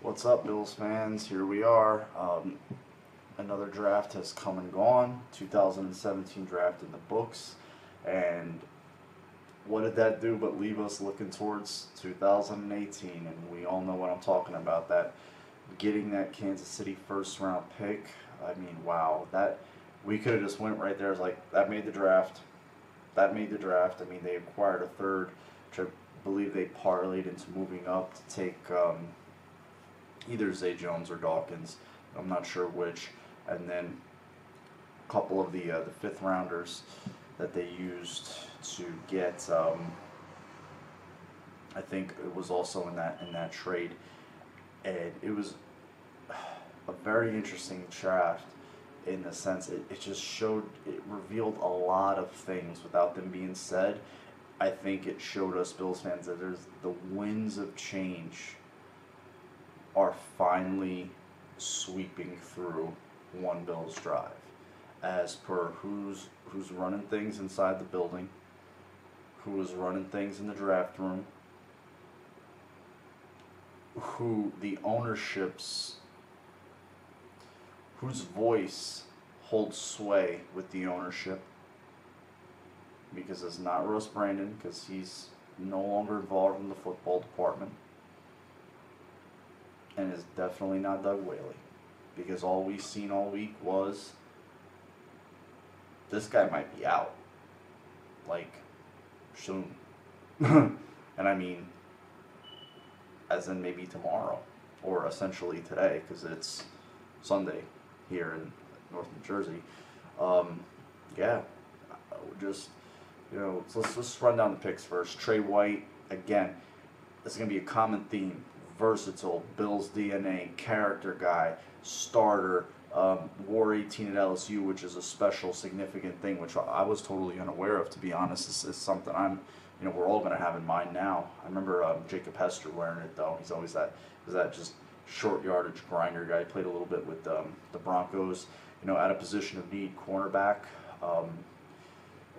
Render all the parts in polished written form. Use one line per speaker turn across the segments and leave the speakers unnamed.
What's up, Bills fans? Here we are. Another draft has come and gone. 2017 draft in the books. And what did that do but leave us looking towards 2018? And we all know what I'm talking about. That getting that Kansas City first round pick. I mean, wow. That we could have just went right there. It's like that made the draft. That made the draft. I mean, they acquired a third, which I believe they parlayed into moving up to take either Zay Jones or Dawkins. I'm not sure which. And then a couple of the fifth rounders that they used to get. I think it was also in that trade, and it was a very interesting draft in the sense it just it revealed a lot of things without them being said. I think it showed us Bills fans that there's the winds of change are finally sweeping through one Bills drive, as per who's running things inside the building, who is running things in the draft room, who the ownership's whose voice holds sway with the ownership, because it's not Russ Brandon, because he's no longer involved in the football department, and it's definitely not Doug Whaley, because all we've seen all week was this guy might be out, like, soon. And I mean, as in maybe tomorrow, or essentially today, because it's Sunday here in North New Jersey. Yeah, just, let's run down the picks first. Trey White, again, this is going to be a common theme. Versatile, Bills DNA, character guy, starter, wore 18 at LSU, which is a special, significant thing, which I was totally unaware of, to be honest. This is something we're all going to have in mind now. I remember Jacob Hester wearing it, though. He's always that just short yardage grinder guy. He played a little bit with the Broncos, at a position of need, cornerback.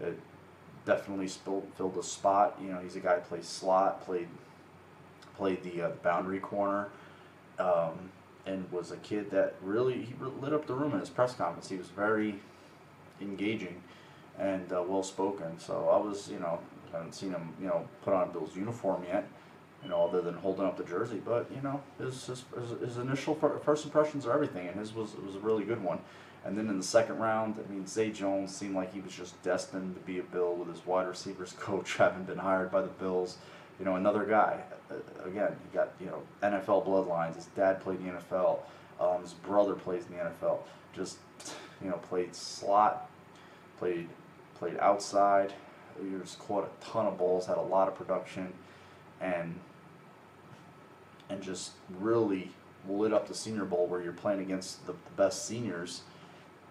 It definitely filled a spot. He's a guy who plays slot, played the boundary corner, and was a kid that he lit up the room in his press conference. He was very engaging and well spoken. So I haven't seen him, put on Bill's uniform yet, other than holding up the jersey. But his initial first impressions are everything, and his was a really good one. And then in the second round, I mean, Zay Jones seemed like he was just destined to be a Bill, with his wide receivers coach having been hired by the Bills. Another guy. Again, he got NFL bloodlines. His dad played in the NFL. His brother plays in the NFL. Just played slot, played outside. He just caught a ton of balls, had a lot of production, and just really lit up the Senior Bowl, where you're playing against the best seniors.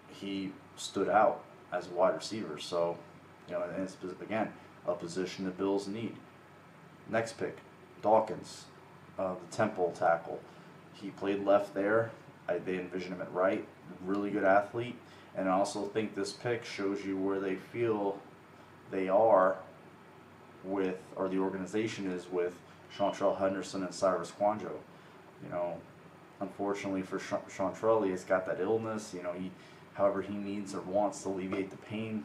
He stood out as a wide receiver. So, and it's, again, a position the Bills need. Next pick, Dawkins, the Temple tackle. He played left there. They envision him at right. Really good athlete. And I also think this pick shows you where they feel they are with, or the organization is with, Chantrell Henderson and Cyrus Kwanjo. Unfortunately for Chantrell, he's got that illness. However he needs or wants to alleviate the pain,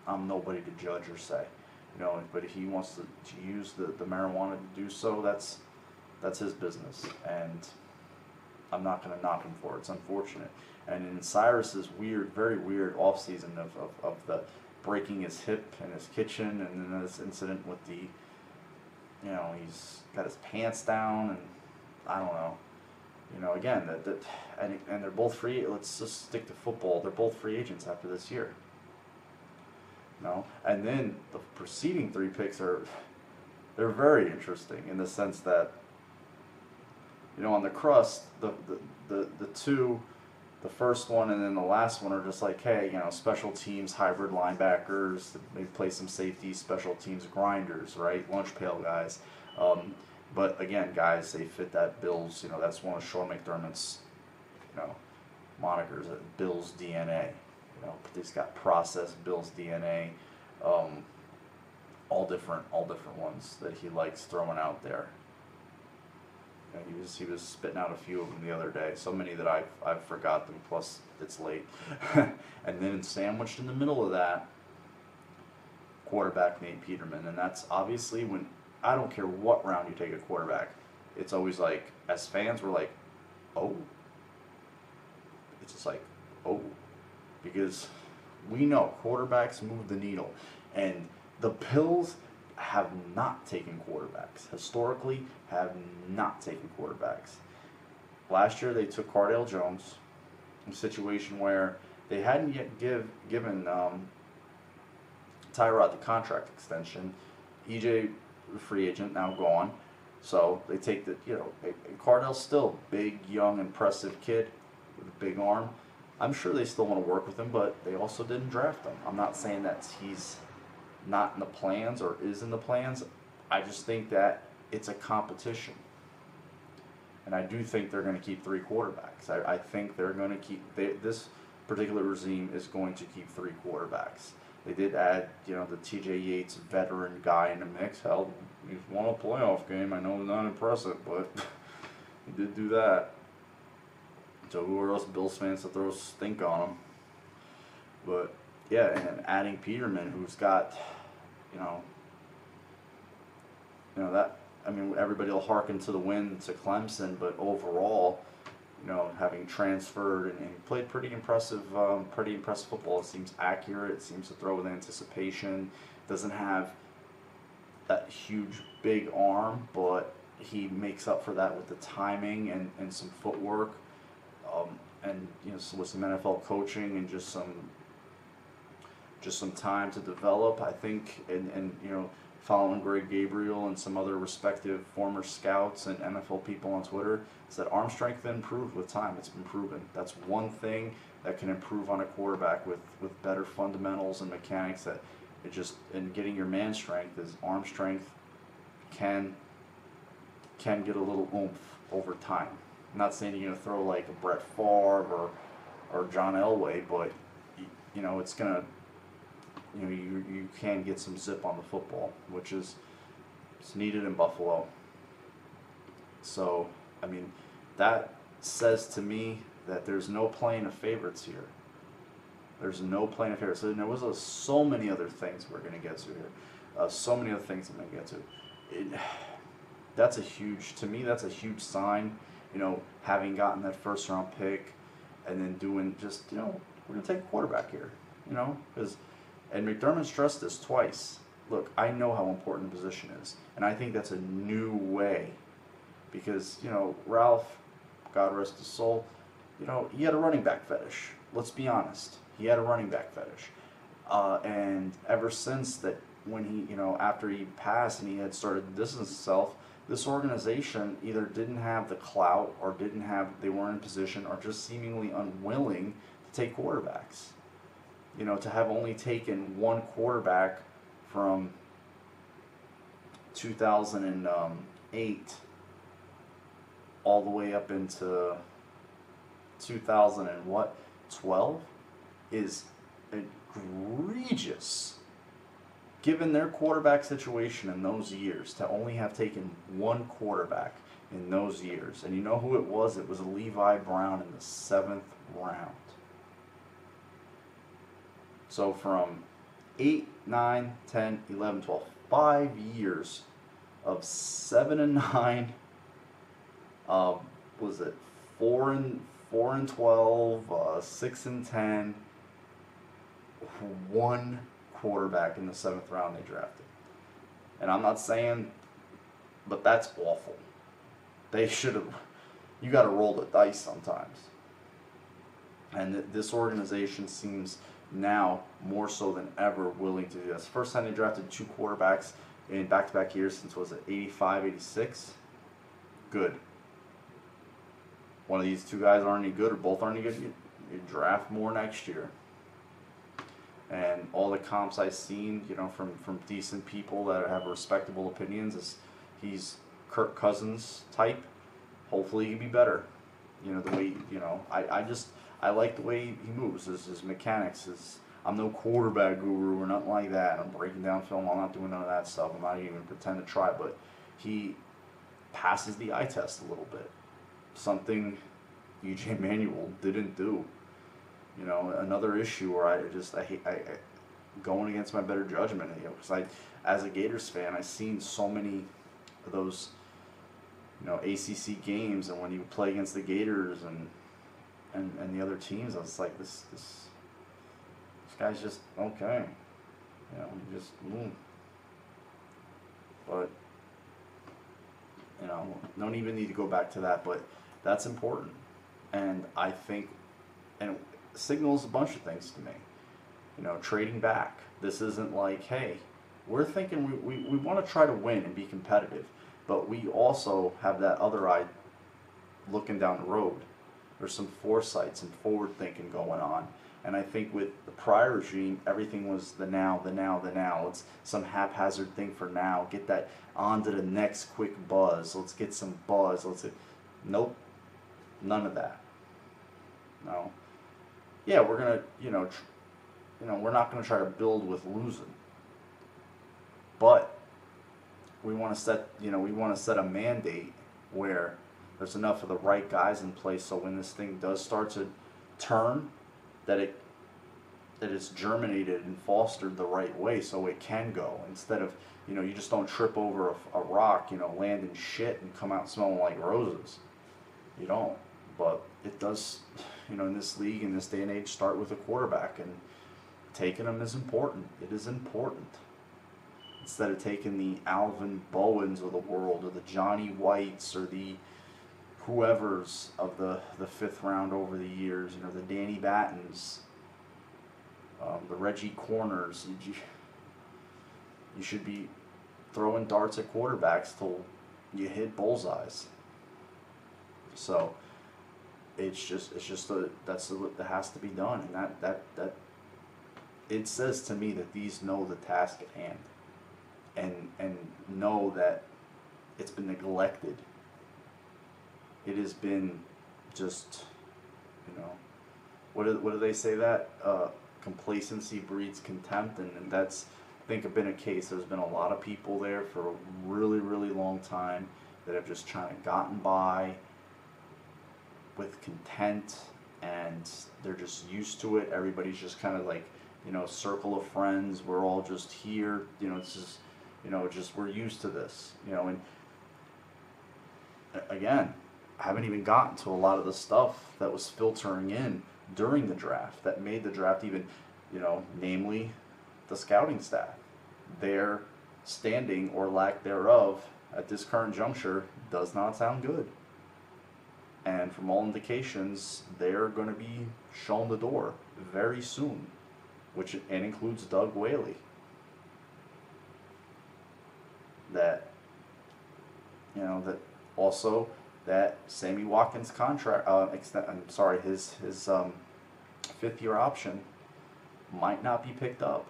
I'm nobody to judge or say. But if he wants to use the marijuana to do so, that's his business, and I'm not going to knock him for it. It's unfortunate. And in Cyrus's very weird offseason of the breaking his hip in his kitchen, and then this incident with he's got his pants down, and I don't know. Again, and they're both free. Let's just stick to football. They're both free agents after this year. And then the preceding three picks they're very interesting, in the sense that, on the crust, the two, the first one and then the last one, are just like, hey, special teams, hybrid linebackers, they play some safety, special teams grinders, right? Lunch pail guys. But again, guys, they fit that Bills, that's one of Sean McDermott's, monikers, Bills DNA. He's got process, Bills DNA, all different ones that he likes throwing out there. He was spitting out a few of them the other day. So many that I've forgot them. Plus it's late. And then sandwiched in the middle of that, quarterback Nate Peterman, and that's obviously when I don't care what round you take a quarterback, it's always like as fans we're like, oh, it's just like, oh, because we know quarterbacks move the needle, and the Bills have not taken quarterbacks. Historically, have not taken quarterbacks. Last year they took Cardale Jones, a situation where they hadn't yet given Tyrod the contract extension. EJ, free agent, now gone. So they take the, Cardale's still big, young, impressive kid with a big arm. I'm sure they still want to work with him, but they also didn't draft him. I'm not saying that he's not in the plans or is in the plans. I just think that it's a competition. And I do think they're going to keep 3 quarterbacks. I think they're going to keep, this particular regime is going to keep 3 quarterbacks. They did add, the TJ Yates veteran guy in the mix. Hell, he's won a playoff game. I know it's not impressive, but he did do that. So who are us Bills fans to throw stink on him? But yeah, and adding Peterman, who's got, that. I mean, everybody will hearken to the win to Clemson, but overall, having transferred and played pretty impressive football. It seems accurate. It seems to throw with anticipation. Doesn't have that huge, big arm, but he makes up for that with the timing and some footwork, and with some NFL coaching and just some time to develop. I think, and following Greg Gabriel and some other respective former scouts and NFL people on Twitter, is that arm strength improved with time. It's been proven. That's one thing that can improve on a quarterback with better fundamentals and mechanics. That it just, and getting your man strength is arm strength can get a little oomph over time. I'm not saying you're going to throw like a Brett Favre or John Elway, but it's going to, you can get some zip on the football, which is it's needed in Buffalo. So, I mean, that says to me that there's no playing of favorites here. There's no playing of favorites. And there was so many other things we're going to get to here. So many other things I'm going to get to. That's a huge sign, having gotten that first round pick and then doing just, we're going to take a quarterback here, because. And McDermott stressed this twice. Look, I know how important the position is. And I think that's a new way. Because, Ralph, God rest his soul, he had a running back fetish. Let's be honest. He had a running back fetish. And ever since that, when he, after he passed and he had started to distance himself, this organization either didn't have the clout or they weren't in position or just seemingly unwilling to take quarterbacks. To have only taken one quarterback from 2008 all the way up into 2012 is egregious. Given their quarterback situation in those years, to only have taken one quarterback in those years. And you know who it was? It was Levi Brown in the 7th round. So from 8, 9, 10, 11, 12, 5 years of 7-9, was it 4-12, 6-10, one quarterback in the 7th round they drafted. And I'm not saying, but that's awful. They should have, you got to roll the dice sometimes. And this organization seems now more so than ever willing to do this. First time they drafted 2 quarterbacks in back-to-back years since, was it 85, 86? Good. One of these 2 guys aren't any good or both aren't any good, you draft more next year. And all the comps I've seen, from decent people that have respectable opinions, is he's Kirk Cousins type. Hopefully he can be better. The way, I like the way he moves, his mechanics. I'm no quarterback guru or nothing like that. I'm breaking down film. I'm not doing none of that stuff. I'm not even pretend to try. But he passes the eye test a little bit. Something EJ Manuel didn't do. You know, another issue where I hate going against my better judgment. You know, because as a Gators fan, I've seen so many of those, you know, ACC games, and when you play against the Gators and the other teams, I was like, this guy's just okay. You know, he just. But you know, don't even need to go back to that. But that's important, and I think, and it signals a bunch of things to me. You know, trading back. This isn't like, hey, we're thinking we want to try to win and be competitive, but we also have that other eye looking down the road. There's some foresight, some forward thinking going on. And I think with the prior regime, everything was the now, the now, the now. It's some haphazard thing for now. Get that on to the next quick buzz. Let's get some buzz. Nope, none of that. No. Yeah, we're gonna, we're not gonna try to build with losing. But we want to set a mandate where there's enough of the right guys in place, so when this thing does start to turn, that it's germinated and fostered the right way, so it can go, instead of, you just don't trip over a rock, land in shit and come out smelling like roses. You don't. But it does, in this league, in this day and age, start with a quarterback, and taking them is important. It is important. Instead of taking the Alvin Bowens of the world, or the Johnny Whites, or the whoever's of the fifth round over the years, the Danny Battens, the Reggie Corners. You should be throwing darts at quarterbacks till you hit bullseyes. So that has to be done, and that it says to me that these know the task at hand, and know that it's been neglected. It has been just, what do they say that? Complacency breeds contempt, and that's, I think, been a case. There's been a lot of people there for a really, really long time that have just kind of gotten by with content, and they're just used to it. Everybody's just kind of like, circle of friends. We're all just here. It's just, we're used to this. And again, I haven't even gotten to a lot of the stuff that was filtering in during the draft that made the draft even, namely the scouting staff. Their standing or lack thereof at this current juncture does not sound good. And from all indications, they're going to be shown the door very soon, and includes Doug Whaley. That also that Sammy Watkins contract, his fifth-year option might not be picked up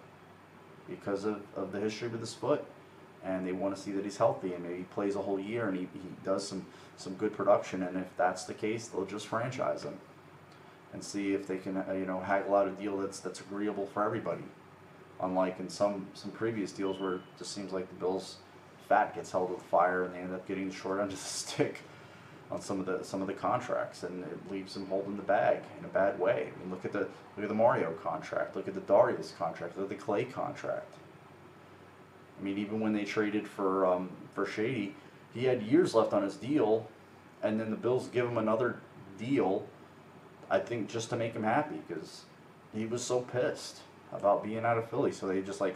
because of the history with his foot, and they want to see that he's healthy and maybe he plays a whole year and he does some good production, and if that's the case, they'll just franchise him and see if they can haggle out a deal that's agreeable for everybody. Unlike in some previous deals where it just seems like the Bills' fat gets held with fire and they end up getting the short end of the stick on some of the contracts, and it leaves them holding the bag in a bad way. I mean, look at the Mario contract, look at the Darius contract, look at the Clay contract. I mean, even when they traded for Shady, he had years left on his deal, and then the Bills give him another deal, I think, just to make him happy, because he was so pissed about being out of Philly. So they just they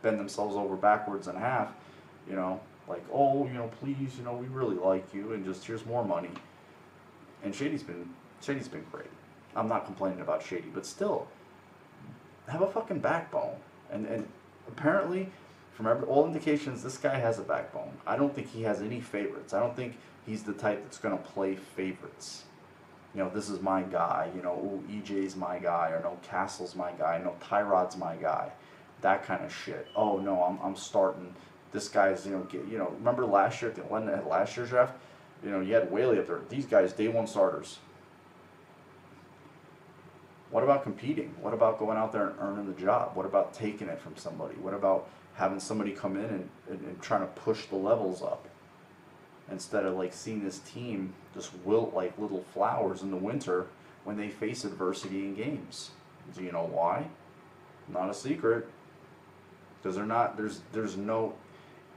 bend themselves over backwards in half, please, we really like you, and just here's more money. And Shady's been great. I'm not complaining about Shady, but still, have a fucking backbone. And apparently, from all indications, this guy has a backbone. I don't think he has any favorites. I don't think he's the type that's going to play favorites. This is my guy. EJ's my guy, or no, Castle's my guy. No, Tyrod's my guy. That kind of shit. Oh no, I'm starting. This guy's, remember last year at last year's draft, you had Whaley up there. These guys, day one starters. What about competing? What about going out there and earning the job? What about taking it from somebody? What about having somebody come in and trying to push the levels up? instead of like seeing this team just wilt like little flowers in the winter when they face adversity in games. Do you know why? Not a secret. Because they're not. There's no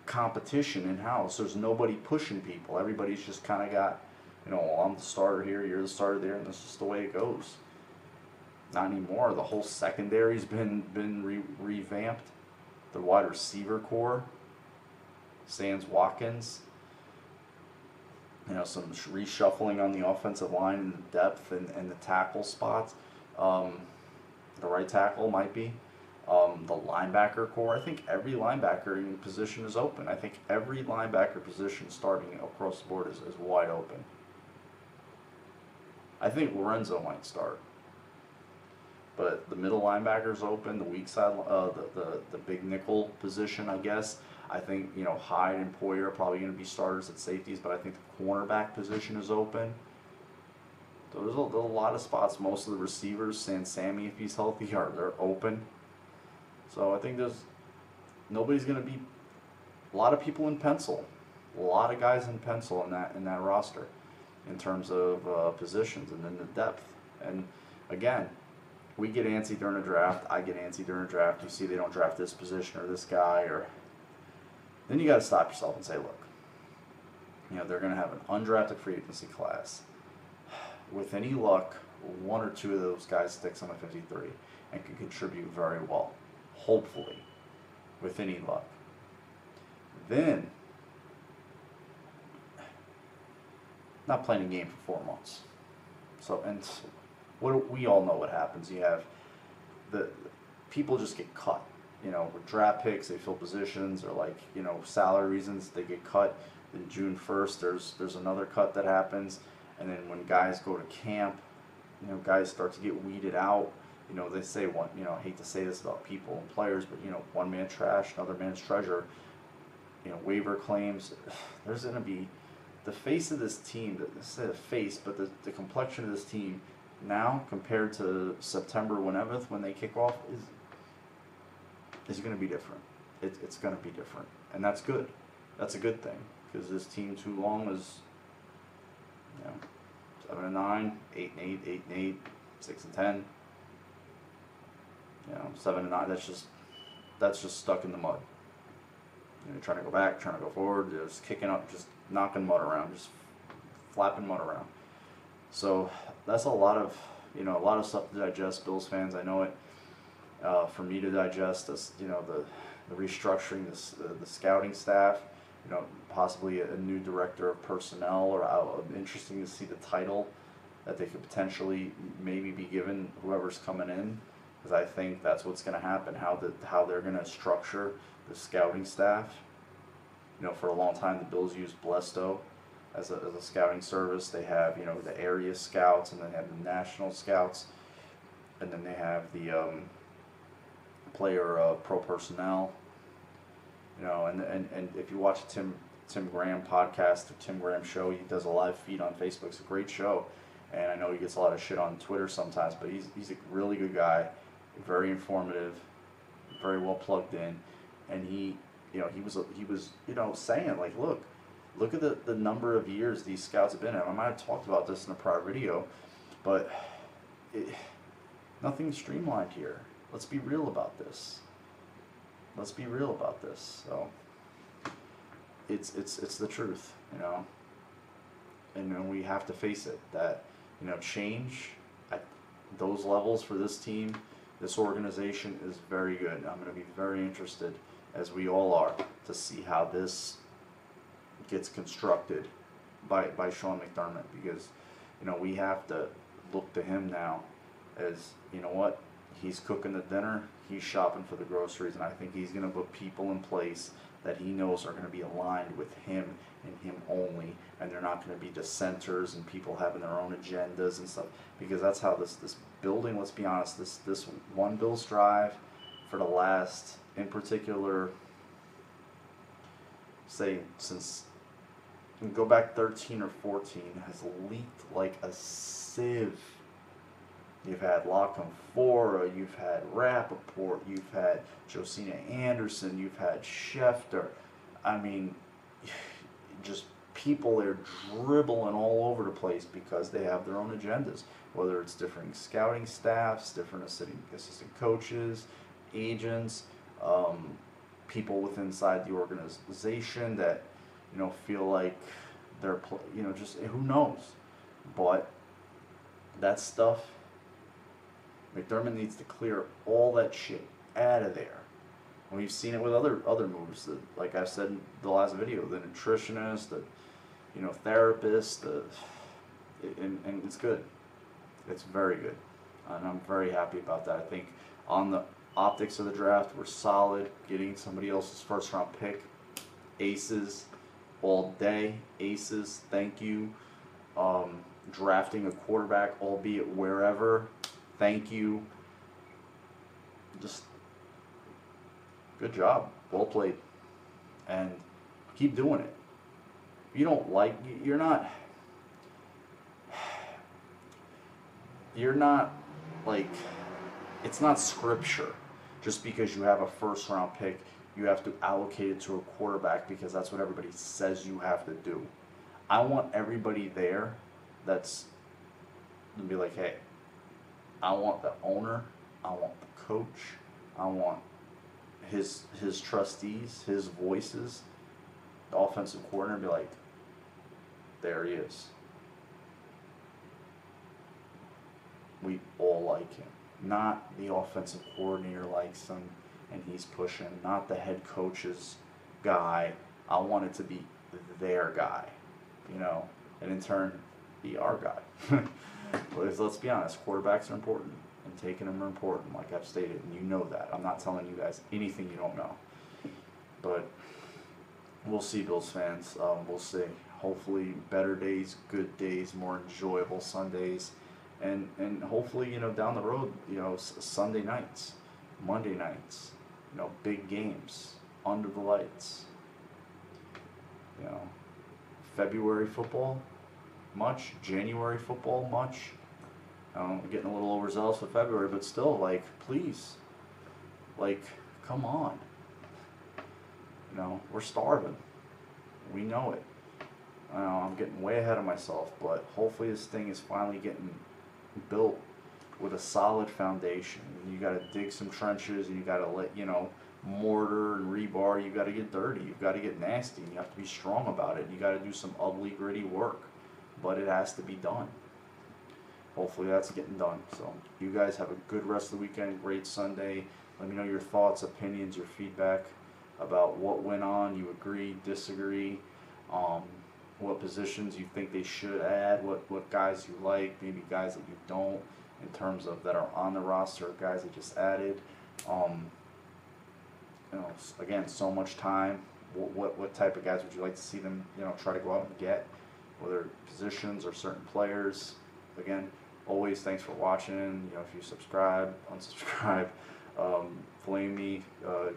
competition in house. There's nobody pushing people. Everybody's just kind of got, well, I'm the starter here, you're the starter there, and this is the way it goes. Not anymore. The whole secondary's been revamped. The wide receiver core, sans Watkins. Some reshuffling on the offensive line and the depth and the tackle spots. The right tackle might be. The linebacker core, I think every linebacker position is open. I think every linebacker position starting across the board is wide open. I think Lorenzo might start. But the middle linebacker is open, the weak side, the big nickel position, I guess. I think, Hyde and Poyer are probably going to be starters at safeties, but I think the cornerback position is open. There's a lot of spots. Most of the receivers, Sammy, if he's healthy, they're open. So I think nobody's going to be, a lot of people in pencil, a lot of guys in pencil in that roster, in terms of positions and then the depth. And again, we get antsy during a draft. I get antsy during a draft. You see they don't draft this position or this guy, then you got to stop yourself and say, look, they're going to have an undrafted free agency class. With any luck, one or two of those guys sticks on the 53 and can contribute very well. Hopefully, with any luck. Then, not playing a game for 4 months. So, and we all know what happens. You have the people just get cut. With draft picks, they fill positions, or salary reasons, they get cut. Then June 1st, there's another cut that happens, and then when guys go to camp, guys start to get weeded out. They say one. I hate to say this about people and players, but one man's trash, another man's treasure. Waiver claims. There's going to be the face of this team. Instead of face, but the complexion of this team now compared to September, when they kick off, is going to be different. It's going to be different, and that's good. That's a good thing, because this team too long was 7-9, 8-8, 8-8, 6-10. 7-9. That's just stuck in the mud. Trying to go back, trying to go forward, just kicking up, just knocking mud around, just flapping mud around. So that's a lot of stuff to digest, Bills fans. I know it. For me to digest this, the restructuring, the scouting staff, possibly a new director of personnel, or interesting to see the title that they could potentially maybe be given whoever's coming in. Because I think that's what's going to happen. How they're going to structure the scouting staff. For a long time the Bills used Blesto as a scouting service. They have the area scouts, and then they have the national scouts, and then they have the player pro personnel. And if you watch Tim Graham podcast, the Tim Graham show, he does a live feed on Facebook. It's a great show, and I know he gets a lot of shit on Twitter sometimes, but he's a really good guy. Very informative, very well plugged in, and he was saying, like, look at the number of years these scouts have been in. I might have talked about this in a prior video, but nothing's streamlined here. Let's be real about this. So it's the truth, and we have to face it. That change at those levels for this team. This organization is very good. I'm going to be very interested, as we all are, to see how this gets constructed by Sean McDermott, because we have to look to him now as, what, he's cooking the dinner, he's shopping for the groceries, and I think he's going to put people in place that he knows are going to be aligned with him and him only, and they're not going to be dissenters and people having their own agendas and stuff, because that's how this building, let's be honest, this one Bills drive for the last, in particular, say since, you can go back 13 or 14, has leaked like a sieve. You've had Lachlan Fora, you've had Rappaport, you've had Josina Anderson, you've had Schefter. I mean, just people are dribbling all over the place because they have their own agendas, whether it's different scouting staffs, different assistant coaches, agents, people within inside the organization that, feel like they're, just who knows. But that stuff, McDermott needs to clear all that shit out of there. And we've seen it with other moves. That, like I said in the last video, the nutritionist, the therapist, and it's good. It's very good, and I'm very happy about that. I think on the optics of the draft, we're solid. Getting somebody else's first round pick, aces all day, aces. Thank you. Drafting a quarterback, albeit wherever, thank you. Just good job, well played, and keep doing it. You don't like, you're not like, it's not scripture just because you have a first round pick you have to allocate it to a quarterback because that's what everybody says you have to do. I want everybody there that's to be like, hey, I want the owner, I want the coach, I want his trustees, his voices, the offensive coordinator, be like, there he is. We all like him. Not the offensive coordinator likes him and he's pushing, not the head coach's guy. I want it to be their guy, and in turn, be our guy. But let's be honest, quarterbacks are important, and taking them are important, like I've stated, and you know that. I'm not telling you guys anything you don't know. But we'll see, Bills fans. We'll see. Hopefully, better days, good days, more enjoyable Sundays, and hopefully, down the road, Sunday nights, Monday nights, big games, under the lights. February football, much. January football, much. I'm getting a little overzealous with February, but still, please, come on. We're starving. We know it. I'm getting way ahead of myself, but hopefully this thing is finally getting built with a solid foundation. You got to dig some trenches, and you got to let, mortar and rebar, you got to get dirty, you got to get nasty, you have to be strong about it, you got to do some ugly, gritty work, but it has to be done. Hopefully that's getting done. So you guys have a good rest of the weekend, great Sunday. Let me know your thoughts, opinions, your feedback about what went on, you agree, disagree, what positions you think they should add, what guys you like, maybe guys that you don't, in terms of that are on the roster, guys that just added. Again, so much time. What type of guys would you like to see them, try to go out and get, whether positions or certain players? Again, always thanks for watching. If you subscribe, unsubscribe, flame me,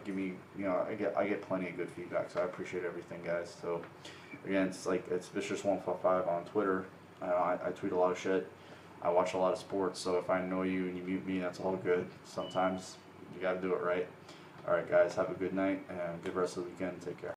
give me, I get plenty of good feedback, so I appreciate everything, guys. So again, it's Vicious155 on Twitter. I tweet a lot of shit. I watch a lot of sports, so if I know you and you mute me, that's all good. Sometimes you got to do it right. All right, guys, have a good night and good rest of the weekend. Take care.